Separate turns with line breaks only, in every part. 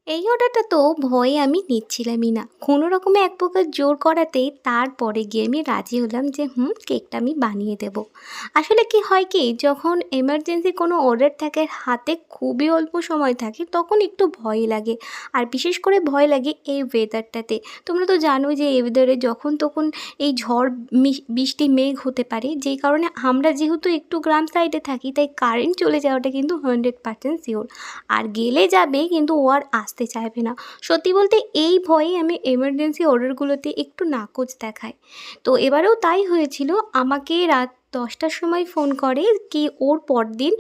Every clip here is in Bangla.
এই অর্ডারটা তো ভয়ে আমি নিচ্ছিলামই না। কোনো রকমে এক প্রকার জোর করাতেই তারপরে গিয়ে আমি রাজি হলাম যে কেকটা আমি বানিয়ে দেবো। আসলে কি হয় কি, যখন এমার্জেন্সি কোনো অর্ডার থাকে, হাতে খুবই অল্প সময় থাকে, তখন একটু ভয় লাগে। আর বিশেষ করে ভয় লাগে এই ওয়েদারটাতে। তোমরা তো জানোই যে এই ওয়েদারে যখন তখন এই ঝড় বৃষ্টি মেঘ হতে পারে, যেই কারণে আমরা যেহেতু একটু গ্রাম সাইডে থাকি, তাই কারেন্ট চলে যাওয়াটা কিন্তু 100% শিওর। আর গেলে যাবে, কিন্তু ও আর আসতে চাইবে না। সত্যি বলতে এই ভয়েই আমি এমার্জেন্সি অর্ডারগুলোতে একটু নাকচ দেখাই। তো এবারেও তাই হয়েছিল। আমাকে রাত 10টার সময় ফোন করে কি ওর পরদিন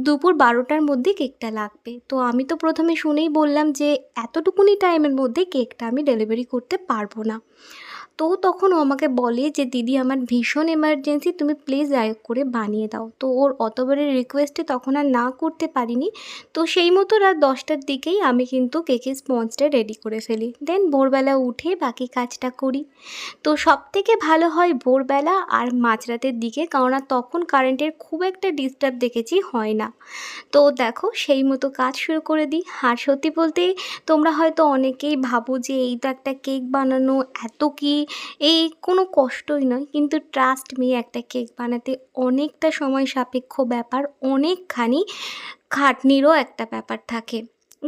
দুপুর 12টার মধ্যে কেকটা লাগবে। তো আমি তো প্রথমে শুনেই বললাম যে এতটুকুনি টাইমের মধ্যে কেকটা আমি ডেলিভারি করতে পারবো না। তো তখন ও আমাকে বলে যে দিদি, আমার ভীষণ এমার্জেন্সি, তুমি প্লিজ দয়া করে বানিয়ে দাও। তো ওর অতবারের রিকোয়েস্টে তখন আর না করতে পারিনি। তো সেই মতো রাত 10টার দিকেই আমি কিন্তু কেকের স্পঞ্জটা রেডি করে ফেলি। দেন ভোরবেলা উঠে বাকি কাজটা করি। তো সবথেকে ভালো হয় ভোরবেলা আর মাঝরাতের দিকে, কেননা তখন কারেন্টের খুব একটা ডিস্টার্ব দেখেছি হয় না। তো দেখো সেই মতো কাজ শুরু করে দিই। আর সত্যি বলতে তোমরা হয়তো অনেকেই ভাবো যে এই তো একটা কেক বানানো, এত কি, এই কোনো কষ্টই নয়। কিন্তু ট্রাস্ট মি, একটা কেক বানাতে অনেকটা সময় সাপেক্ষ ব্যাপার, অনেকখানি খাটনিরও একটা ব্যাপার থাকে।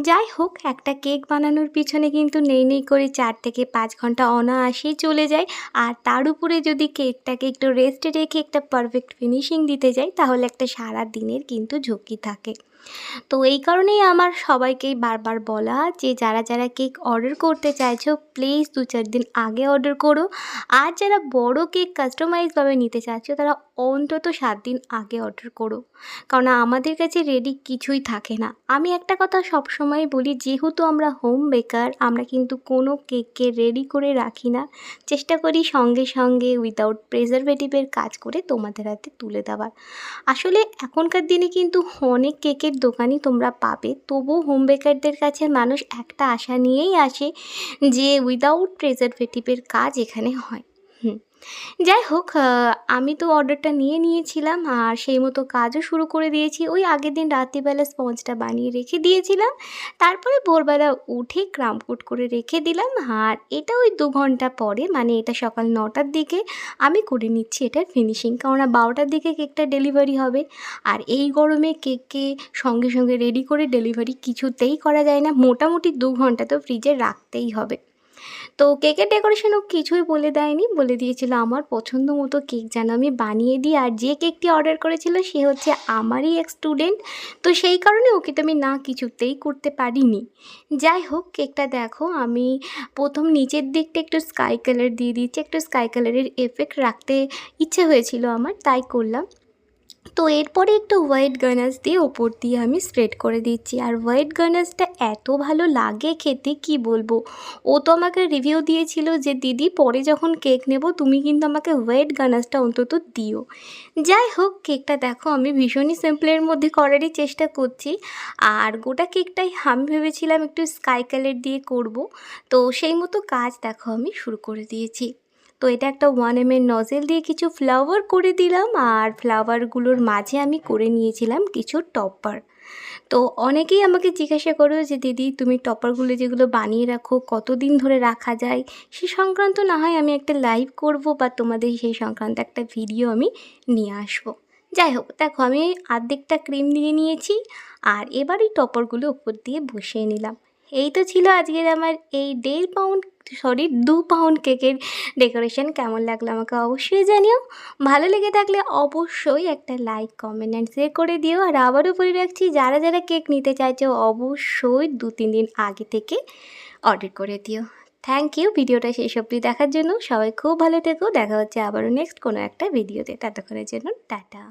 যাই হোক, একটা কেক বানানোর পিছনে কিন্তু নেই করে 4 থেকে 5 ঘন্টা অনায়াসেই চলে যায়। আর তার উপরে যদি কেকটাকে একটু রেস্টে রেখে একটা পারফেক্ট ফিনিশিং দিতে যাই, তাহলে একটা সারা দিনের কিন্তু ঝুঁকি থাকে। তো এই কারণেই আমার সবাইকেই বারবার বলা যে যারা কেক অর্ডার করতে চাইছো, প্লিজ 2-4 দিন আগে অর্ডার করো। আর যারা বড় কেক কাস্টমাইজভাবে নিতে চাচ্ছো, তারা অন্তত 7 দিন আগে অর্ডার করো। কারণ আমাদের কাছে রেডি কিছুই থাকে না। আমি একটা কথা সবসময় বলি, যেহেতু আমরা হোম বেকার, আমরা কিন্তু কোনো কেককে রেডি করে রাখি না। চেষ্টা করি সঙ্গে সঙ্গে উইদাউট প্রিজারভেটিভের কাজ করে তোমাদের হাতে তুলে দেওয়ার। আসলে এখনকার দিনে কিন্তু অনেক কেকের দোকানই তোমরা পাবে, তবুও হোম বেকারদের কাছে মানুষ একটা আশা নিয়েই আসে যে উইদাউট প্রিজারভেটিভের কাজ এখানে হয়। হুম যাই হোক, আমি তো অর্ডারটা নিয়েছিলাম আর সেই মতো কাজও শুরু করে দিয়েছি। ওই আগের দিন রাত্রিবেলা স্পঞ্জটা বানিয়ে রেখে দিয়েছিলাম। তারপরে ভোরবেলা উঠে ক্রাম্প করে রেখে দিলাম। আর এটা ওই 2 ঘন্টা পরে, মানে এটা সকাল 9টার দিকে আমি করে নিচ্ছি এটার ফিনিশিং। কেননা 12টার দিকে কেকটা ডেলিভারি হবে। আর এই গরমে কেককে সঙ্গে সঙ্গে রেডি করে ডেলিভারি কিছুতেই করা যায় না। মোটামুটি 2 ঘন্টা তো ফ্রিজে রাখতেই হবে। তো কেকের ডেকোরেশনও কিছুই বলে দেয়নি, বলে দিয়েছিল আমার পছন্দ মতো কেক যেন আমি বানিয়ে দিই। আর যে কেকটি অর্ডার করেছিল সে হচ্ছে আমারই এক স্টুডেন্ট। তো সেই কারণে ওকে তো আমি না কিছুতেই করতে পারিনি। যাই হোক, কেকটা দেখো, আমি প্রথম নিচের দিকটা একটু স্কাই কালার দিয়ে দিচ্ছি। একটু স্কাই কালারের এফেক্ট রাখতে ইচ্ছে হয়েছিল আমার, তাই করলাম। তো এরপরে একটু হোয়াইট গানাশ দিয়ে ওপর দিয়ে আমি স্প্রেড করে দিচ্ছি। আর হোয়াইট গানাশটা এত ভালো লাগে খেতে, কি বলবো। ও তো আমাকে রিভিউ দিয়েছিল যে দিদি, পরে যখন কেক নেব তুমি কিন্তু আমাকে হোয়াইট গানাশটা অন্তত দিও। যাই হোক, কেকটা দেখো আমি ভীষণই সিম্পলের মধ্যে করারই চেষ্টা করছি। আর গোটা কেকটাই আমি ভেবেছিলাম একটু স্কাই কালার দিয়ে করব। তো সেই মতো কাজ দেখো আমি শুরু করে দিয়েছি। তো এটা একটা 1 ml নজেল দিয়ে কিছু ফ্লাওয়ার করে দিলাম। আর ফ্লাওয়ারগুলোর মাঝে আমি করে নিয়েছিলাম কিছু টপার। তো অনেকেই আমাকে জিজ্ঞাসা করো যে দিদি, তুমি টপারগুলো যেগুলো বানিয়ে রাখো কতদিন ধরে রাখা যায়, সে সংক্রান্ত না হয় আমি একটা লাইভ করব, বা তোমাদের সেই সংক্রান্ত একটা ভিডিও আমি নিয়ে আসবো। যাই হোক, দেখো আমি আর্ধেকটা ক্রিম দিয়ে নিয়েছি। আর এবার এই টপারগুলো উপর দিয়ে বসিয়ে নিলাম। এই তো ছিল আজকের আমার এই 2 পাউন্ড কেকের ডেকোরেশন। কেমন লাগলো আমাকে অবশ্যই জানিও। ভালো লেগে থাকলে অবশ্যই একটা লাইক, কমেন্ট অ্যান্ড শেয়ার করে দিও। আর আবারও বলে রাখছি, যারা কেক নিতে চাইছো অবশ্যই 2-3 দিন আগে থেকে অর্ডার করে দিও। থ্যাংক ইউ ভিডিওটা শেষ অবধি দেখার জন্য। সবাই খুব ভালো থেকো। দেখা হচ্ছে আবারও নেক্সট কোনো একটা ভিডিওতে। ততক্ষণের জন্য টাটা।